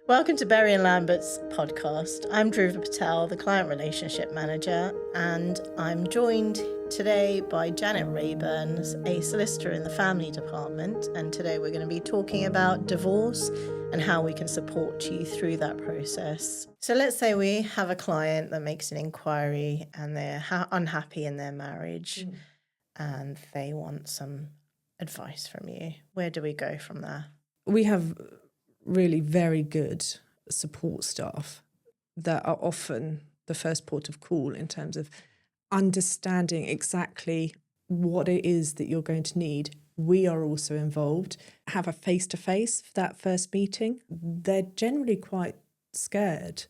Welcome to Berry Lamberts podcast. I'm Dhruva Patel, the Client Relationship Manager, and I'm joined today by Janet Rayburn, a solicitor in the Family Department. And today we're going to be talking about divorce and how we can support you through that process. So let's say we have a client that makes an inquiry and they're unhappy in their marriage and they want some advice from you. Where do we go from there? We have really very good support staff that are often the first port of call in terms of understanding exactly what it is that you're going to need. We are also involved. Have a face-to-face for that first meeting. They're generally quite scared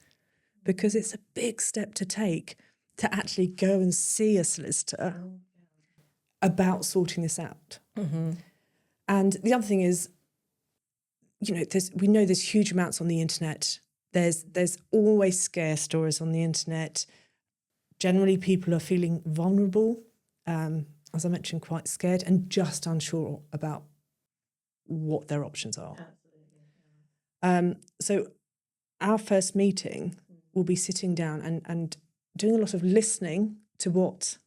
because it's a big step to take to actually go and see a solicitor about sorting this out. Mm-hmm. And the other thing is, we know there's huge amounts on the internet. There's always scare stories on the internet. Generally, people are feeling vulnerable, as I mentioned, quite scared and just unsure about what their options are. So our first meeting will be sitting down and doing a lot of listening to what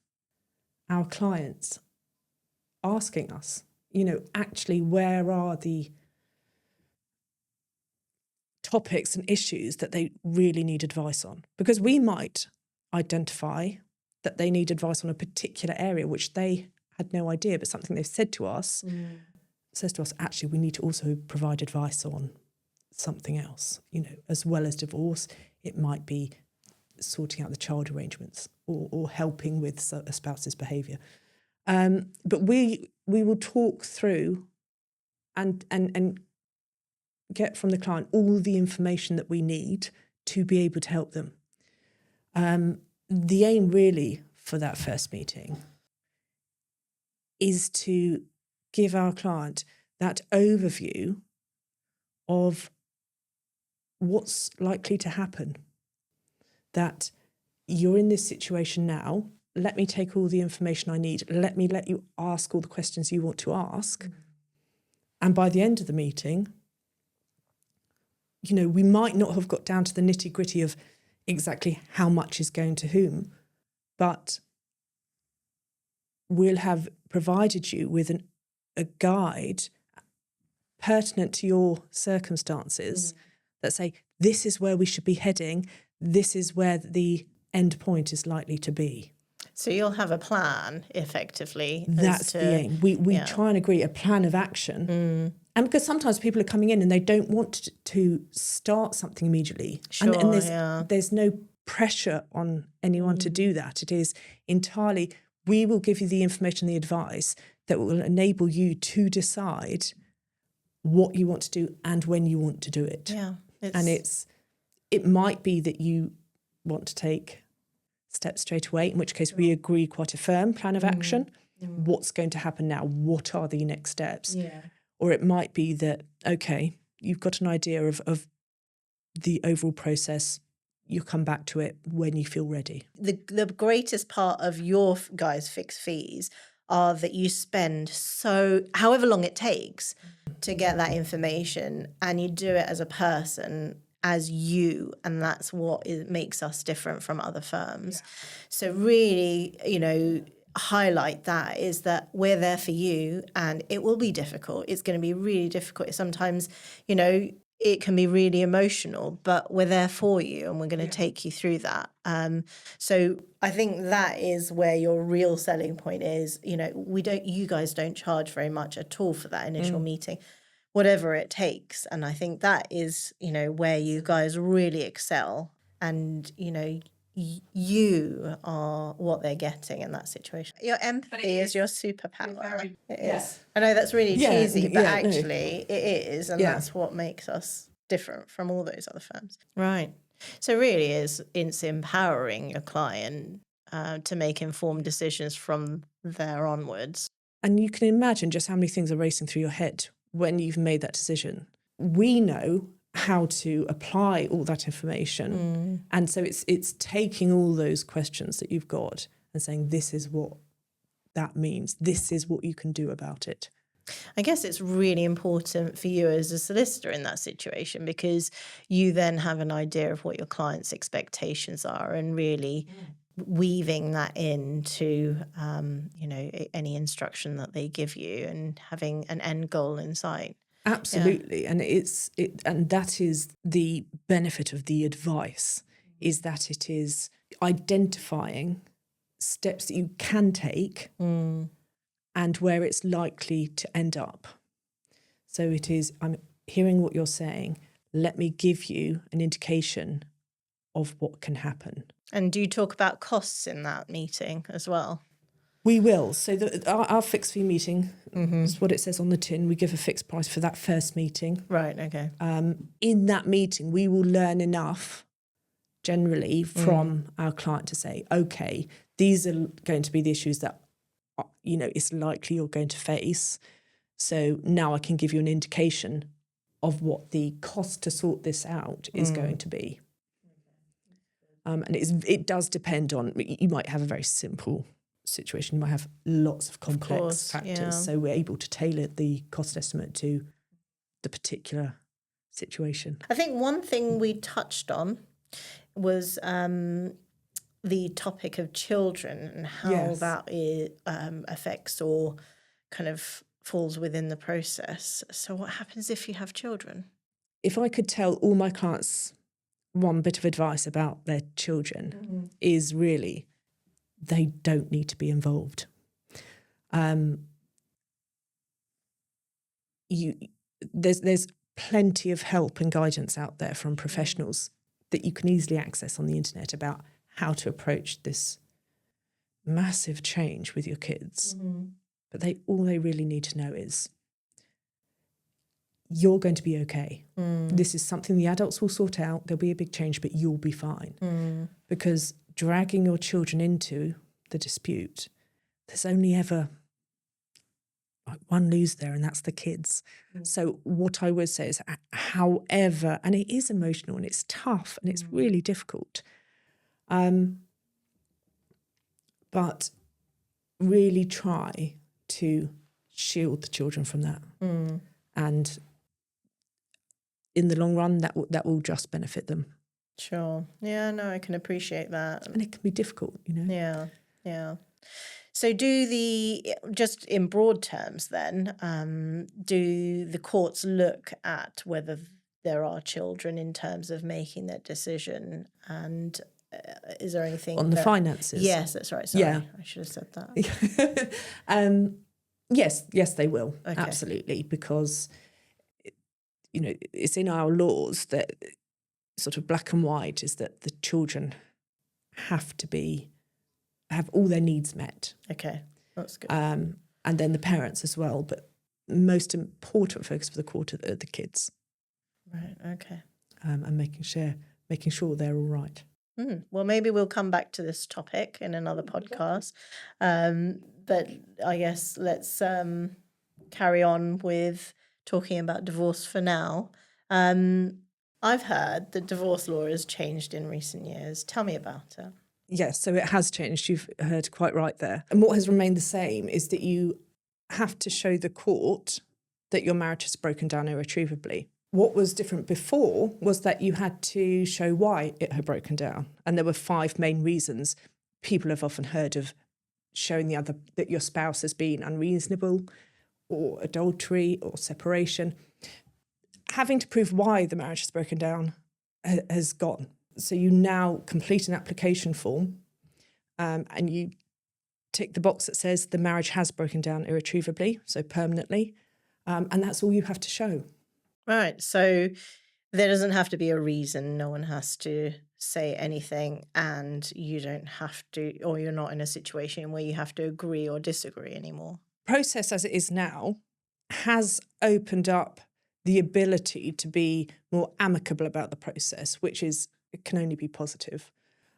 our clients are asking us. Actually, where are the topics and issues that they really need advice on? Because we might identify that they need advice on a particular area which they had no idea, but something they've said to us says to us, actually, we need to also provide advice on something else, as well as divorce. It might be sorting out the child arrangements or helping with a spouse's behaviour. But we will talk through and get from the client all the information that we need to be able to help them. The aim really for that first meeting is to give our client that overview of what's likely to happen. That you're in this situation now, let me take all the information I need, let you ask all the questions you want to ask. And by the end of the meeting, we might not have got down to the nitty-gritty of exactly how much is going to whom, but we'll have provided you with a guide pertinent to your circumstances that say, this is where we should be heading, this is where the end point is likely to be. So you'll have a plan, effectively. That's the aim. We try and agree a plan of action. And because sometimes people are coming in and they don't want to start something immediately. Sure, and there's no pressure on anyone to do that. It is entirely, we will give you the information, the advice that will enable you to decide what you want to do and when you want to do it. Yeah. It might be that you want to take steps straight away, in which case we agree quite a firm plan of action. What's going to happen now? What are the next steps? Yeah. Or it might be that, okay, you've got an idea of the overall process. You'll come back to it when you feel ready. The greatest part of your guys' fixed fees are that you spend however long it takes to get that information, and you do it as a person, as you, and that's what makes us different from other firms. So really, highlight that is that we're there for you, and it will be difficult. It's going to be really difficult. Sometimes, it can be really emotional, but we're there for you and we're going to take you through that. So I think that is where your real selling point is. You guys don't charge very much at all for that initial meeting, whatever it takes. And I think that is, where you guys really excel, and, you are what they're getting in that situation. Your empathy is your superpower. It is. I know that's really cheesy, but actually it is, and that's what makes us different from all those other firms. Right. So really it's empowering your client to make informed decisions from there onwards. And you can imagine just how many things are racing through your head when you've made that decision. We know how to apply all that information. And so it's taking all those questions that you've got and saying, this is what that means. This is what you can do about it. I guess it's really important for you as a solicitor in that situation, because you then have an idea of what your client's expectations are, and really weaving that into, any instruction that they give you, and having an end goal in sight. Absolutely. And and that is the benefit of the advice, is that it is identifying steps that you can take and where it's likely to end up. So it is, I'm hearing what you're saying, let me give you an indication of what can happen. And do you talk about costs in that meeting as well? We will. So our fixed fee meeting is what it says on the tin. We give a fixed price for that first meeting. Right, okay. In that meeting, we will learn enough generally from our client to say, okay, these are going to be the issues that, it's likely you're going to face. So now I can give you an indication of what the cost to sort this out is going to be. And it does depend on, you might have a very simple situation, you might have lots of complex factors. Yeah. So we're able to tailor the cost estimate to the particular situation. I think one thing we touched on was the topic of children and how that affects or kind of falls within the process. So what happens if you have children? If I could tell all my clients one bit of advice about their children is really, they don't need to be involved. There's plenty of help and guidance out there from professionals that you can easily access on the internet about how to approach this massive change with your kids. But all they really need to know is you're going to be okay. This is something the adults will sort out. There'll be a big change, but you'll be fine. Because dragging your children into the dispute, there's only ever one loser there, and that's the kids. So what I would say is, however, and it is emotional and it's tough and it's really difficult, but really try to shield the children from that. And in the long run, that will just benefit them. Sure. Yeah, no, I can appreciate that. And it can be difficult, Yeah. So just in broad terms then, do the courts look at whether there are children in terms of making that decision? And is there anything on the finances? Yes, that's right. Sorry, Yeah. I should have said that. Yes, they will. Okay. Absolutely, because it's in our laws that sort of black and white is that the children have to have all their needs met. Okay, that's good. And then the parents as well, but most important focus for the court are the kids. Right. Okay. And making sure they're all right. Well, maybe we'll come back to this topic in another podcast. But I guess let's carry on with talking about divorce for now. I've heard that divorce law has changed in recent years. Tell me about it. Yes, so it has changed. You've heard quite right there. And what has remained the same is that you have to show the court that your marriage has broken down irretrievably. What was different before was that you had to show why it had broken down. And there were 5 main reasons. People have often heard of showing that your spouse has been unreasonable, or adultery, or separation. Having to prove why the marriage has broken down has gone. So you now complete an application form and you tick the box that says the marriage has broken down irretrievably, so permanently, and that's all you have to show. Right. So there doesn't have to be a reason. No one has to say anything, and you don't have to, or you're not in a situation where you have to agree or disagree anymore. Process as it is now has opened up the ability to be more amicable about the process, which it can only be positive.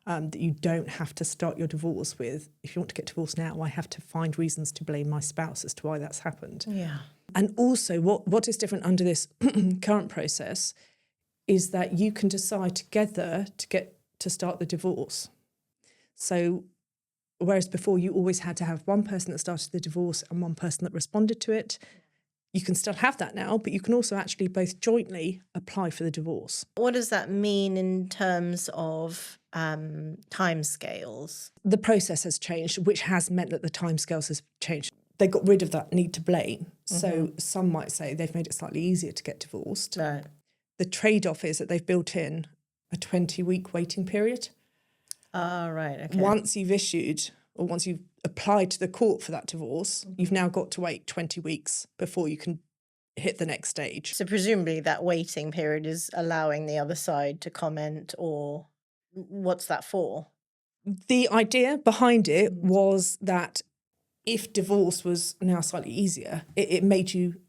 That you don't have to start your divorce with, if you want to get divorced now, I have to find reasons to blame my spouse as to why that's happened. Yeah. And also what is different under this current process is that you can decide together to start the divorce. So whereas before you always had to have one person that started the divorce and one person that responded to it, you can still have that now, but you can also actually both jointly apply for the divorce. What does that mean in terms of timescales? The process has changed, which has meant that the timescales has changed. They got rid of that need to blame. So some might say they've made it slightly easier to get divorced. Right. The trade-off is that they've built in a 20-week waiting period. Right, okay. Once you've issued, or once you've applied to the court for that divorce, you've now got to wait 20 weeks before you can hit the next stage. So presumably that waiting period is allowing the other side to comment, or what's that for? The idea behind it was that if divorce was now slightly easier, it made you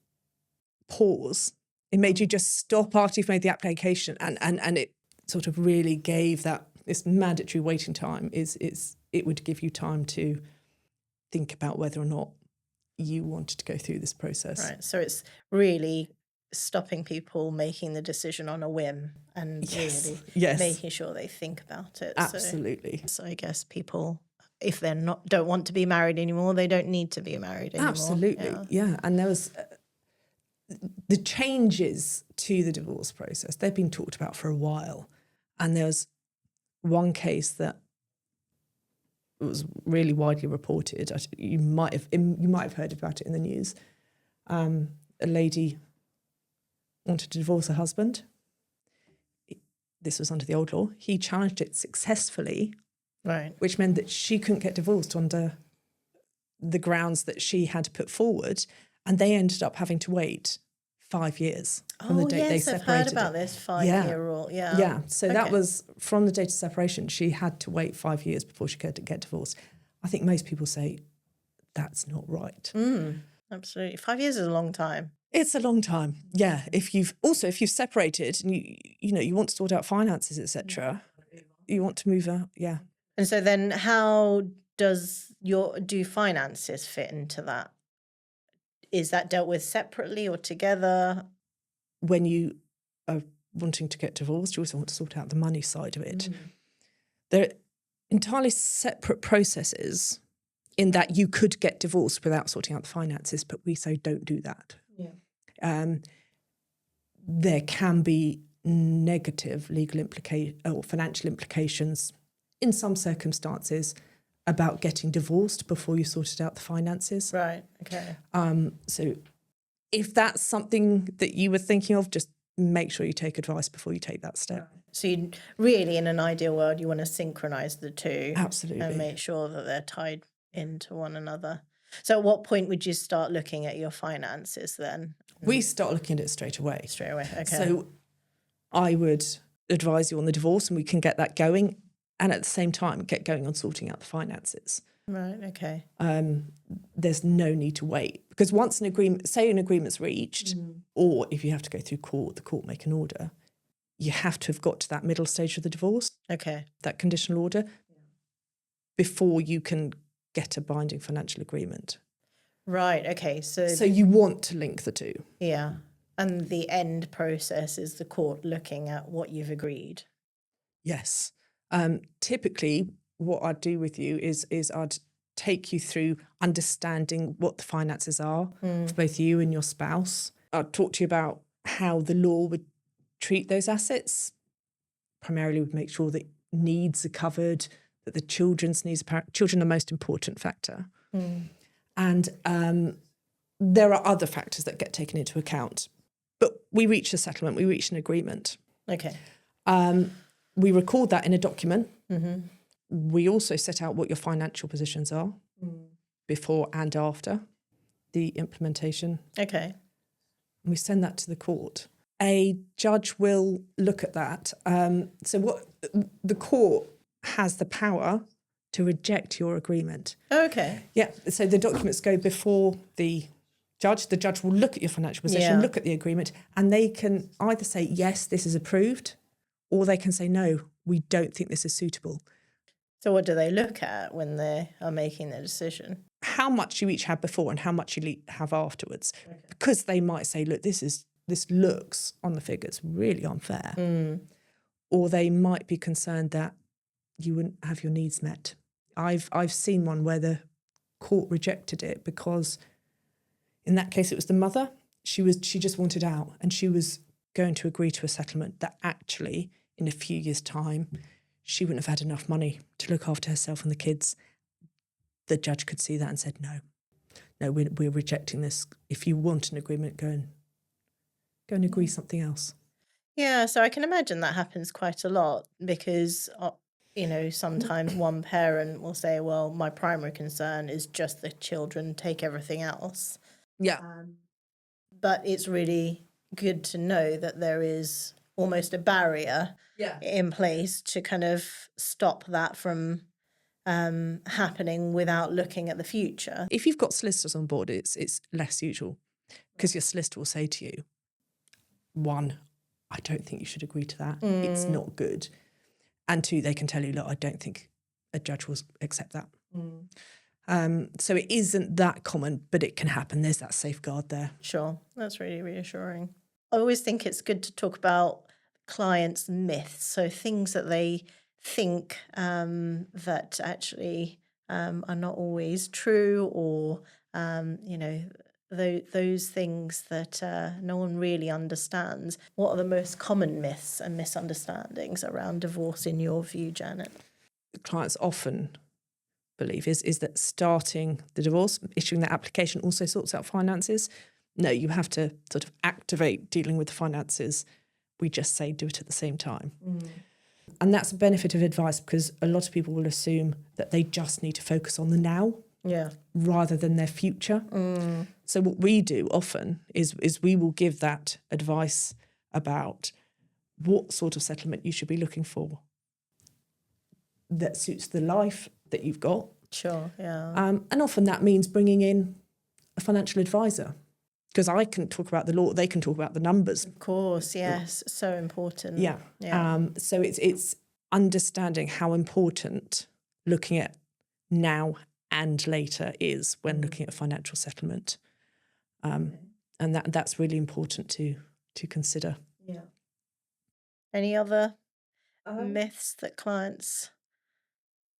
pause. It made you just stop after you've made the application, and it sort of really gave that this mandatory waiting time it would give you time to think about whether or not you wanted to go through this process. Right. So it's really stopping people making the decision on a whim and really making sure they think about it. Absolutely. So I guess people, if they're don't want to be married anymore, they don't need to be married anymore. Absolutely. Yeah. And there was the changes to the divorce process. They've been talked about for a while. And there was one case that was really widely reported. You might have heard about it in the news. A lady wanted to divorce her husband. This was under the old law. He challenged it successfully, right? Which meant that she couldn't get divorced under the grounds that she had put forward, and they ended up having to wait 5 years from the date they separated. I've heard about this 5-year rule. Yeah. Yeah. So that was from the date of separation. She had to wait 5 years before she could get divorced. I think most people say that's not right. Absolutely. 5 years is a long time. It's a long time. Yeah. If you've separated and you want to sort out finances, etc., you want to move out. Yeah. And so then how do finances fit into that? Is that dealt with separately or together? When you are wanting to get divorced, you also want to sort out the money side of it. They're entirely separate processes in that you could get divorced without sorting out the finances, but we say don't do that. Yeah. There can be negative legal or financial implications in some circumstances about getting divorced before you sorted out the finances. Right, okay. So if that's something that you were thinking of, just make sure you take advice before you take that step. So you really, in an ideal world, you want to synchronise the two. Absolutely. And make sure that they're tied into one another. So at what point would you start looking at your finances then? We start looking at it straight away. Straight away, okay. So I would advise you on the divorce, and we can get that going, and at the same time get going on sorting out the finances. Right, okay. There's no need to wait, because once an agreement's reached, or if you have to go through court, the court make an order, you have to have got to that middle stage of the divorce. Okay. That conditional order, before you can get a binding financial agreement. Right, okay. So you want to link the two. Yeah. And the end process is the court looking at what you've agreed. Yes. Typically, what I'd do with you is I'd take you through understanding what the finances are for both you and your spouse. I'd talk to you about how the law would treat those assets. Primarily, would make sure that needs are covered, that the children's needs are children are the most important factor. And there are other factors that get taken into account. But we reach a settlement, we reach an agreement. Okay. We record that in a document. We also set out what your financial positions are before and after the implementation. Okay. And we send that to the court. A judge will look at that. So what the court has the power to reject your agreement. Okay. Yeah. So the documents go before the judge. The judge will look at your financial position, look at the agreement, and they can either say, yes, this is approved, or they can say, no, we don't think this is suitable. So what do they look at when they are making their decision? How much you each had before and how much you have afterwards. Okay. Because they might say, look, this looks on the figures really unfair. Or they might be concerned that you wouldn't have your needs met. I've seen one where the court rejected it because in that case it was the mother she just wanted out, and she was going to agree to a settlement that actually in a few years' time she wouldn't have had enough money to look after herself and the kids. The judge could see that and said, no, we're rejecting this. If you want an agreement, go and agree something else. Yeah, so I can imagine that happens quite a lot because, sometimes one parent will say, well, my primary concern is just the children, take everything else. Yeah. But it's really good to know that there is almost a barrier in place to kind of stop that from happening without looking at the future. If you've got solicitors on board, it's less usual, because your solicitor will say to you, 1, I don't think you should agree to that. It's not good. And 2, they can tell you, look, I don't think a judge will accept that. So it isn't that common, but it can happen. There's that safeguard there. Sure, that's really reassuring. I always think it's good to talk about clients' myths, so things that they think that actually are not always true, or those things that no one really understands. What are the most common myths and misunderstandings around divorce in your view, Janet? Clients often believe is that starting the divorce, issuing that application, also sorts out finances. No, you have to sort of activate dealing with the finances. We just say do it at the same time. And that's a benefit of advice, because a lot of people will assume that they just need to focus on the now rather than their future. So what we do often is we will give that advice about what sort of settlement you should be looking for that suits the life that you've got. Sure, yeah. And often that means bringing in a financial advisor, because I can talk about the law, they can talk about the numbers. Of course, yes, so important. Yeah. So it's understanding how important looking at now and later is when looking at financial settlement. And that's really important to consider. Yeah. Any other myths that clients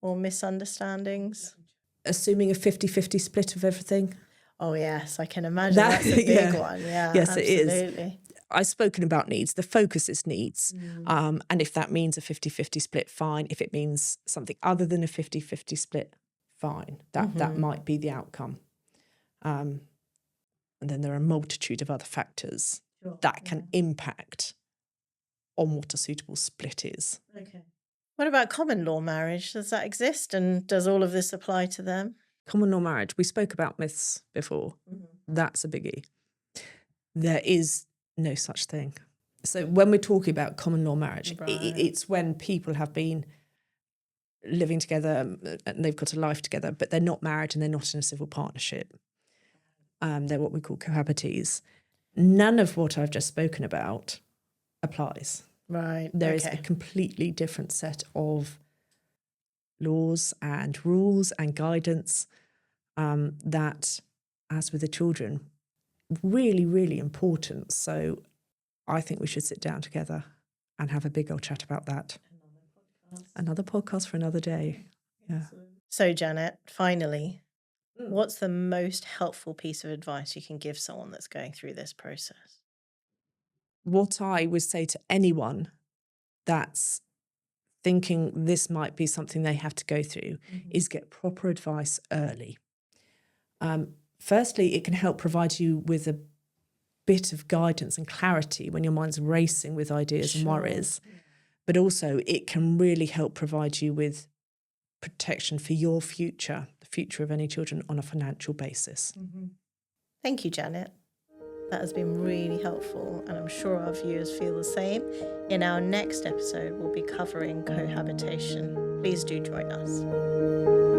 or misunderstandings? Assuming a 50-50 split of everything. Oh, yes, I can imagine that's a big one. Yeah, yes, absolutely. It is. I've spoken about needs. The focus is needs. And if that means a 50-50 split, fine. If it means something other than a 50-50 split, fine. That might be the outcome. And then there are a multitude of other factors that can impact on what a suitable split is. Okay. What about common law marriage? Does that exist, and does all of this apply to them? Common law marriage, we spoke about myths before. That's a biggie. There is no such thing. So when we're talking about common law marriage, it's when people have been living together and they've got a life together, but they're not married and they're not in a civil partnership. They're what we call cohabitees. None of what I've just spoken about applies. Right. There is a completely different set of laws and rules and guidance that, as with the children, really, really important. So I think we should sit down together and have a big old chat about that. Another podcast for another day. Yeah. So, Janet, finally, what's the most helpful piece of advice you can give someone that's going through this process? What I would say to anyone that's thinking this might be something they have to go through is get proper advice early. Firstly, it can help provide you with a bit of guidance and clarity when your mind's racing with ideas and worries. But also it can really help provide you with protection for your future, the future of any children, on a financial basis. Thank you, Janet. That has been really helpful, and I'm sure our viewers feel the same. In our next episode, we'll be covering cohabitation. Please do join us.